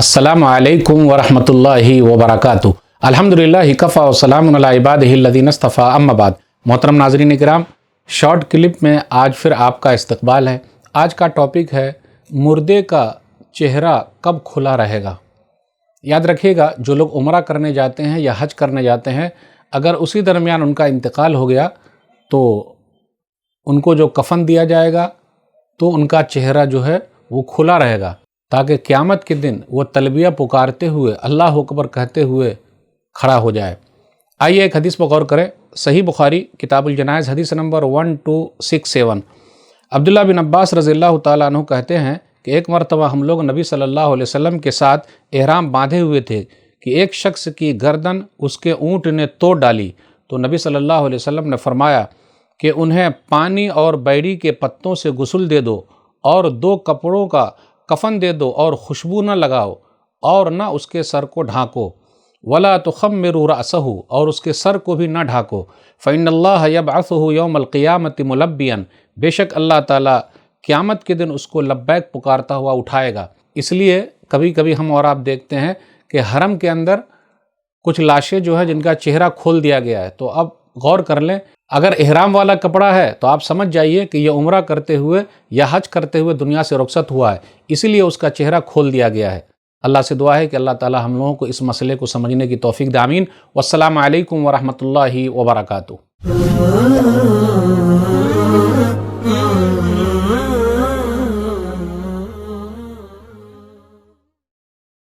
अस्सलामु अलैकुम वरहमतुल्लाहि वबरकातुहू। अल्हम्दुलिल्लाहि कफ़ा व सलामुन अला इबादिहि अल्लज़ीना इस्तफ़ा अम्मा बाद। मोहतरम नाज़रीन किराम, शॉर्ट क्लिप में आज फिर आपका इस्तकबाल है। आज का टॉपिक है मुर्दे का चेहरा कब खुला रहेगा। याद रखिएगा, जो लोग उम्रा करने जाते हैं या हज करने जाते हैं, अगर उसी दरमियान उनका इंतकाल हो गया तो उनको जो कफ़न दिया जाएगा तो उनका चेहरा जो है वो खुला रहेगा, ताकि क़यामत के दिन वो तलबिया पुकारते हुए अल्लाह अकबर कहते हुए खड़ा हो जाए। आइए एक हदीस पर गौर करें। सही बुखारी किताबुल जनाइज़ हदीस नंबर 1267। अब्दुल्ला बिन अब्बास रज़ियल्लाहु ताला अन्हु कहते हैं कि एक मरतबा हम लोग नबी सल्लल्लाहु अलैहि वसल्लम के साथ एहराम बांधे हुए थे कि एक शख्स की गर्दन उसके ऊँट ने तोड़ डाली, तो नबी सल्लल्लाहु अलैहि वसल्लम ने फरमाया कि उन्हें पानी और बैरी के पत्तों से गुस्ल दे दो और 2 कपड़ों का कफन दे दो और खुशबू न लगाओ और न उसके सर को ढांको, वला तुखम्मिरू रअसहू, और उसके सर को भी न ढाको। फ़इन्नल्लाह यबअसुहु यौमल क़ियामति मुलब्बियन, बेशक अल्लाह ताला क़यामत के दिन उसको लब्बैक पुकारता हुआ उठाएगा। इसलिए कभी कभी हम और आप देखते हैं कि हरम के अंदर कुछ लाशें जो है जिनका चेहरा खोल दिया गया है। तो अब गौर कर लें, अगर इहराम वाला कपड़ा है तो आप समझ जाइए कि ये उम्रा करते हुए या हज करते हुए दुनिया से रुखसत हुआ है, इसीलिए उसका चेहरा खोल दिया गया है। अल्लाह से दुआ है कि अल्लाह ताला हम लोगों को इस मसले को समझने की तौफीक दे। आमीन। वस्सलामु अलैकुम वरहमतुल्लाहि वबरकातुहू।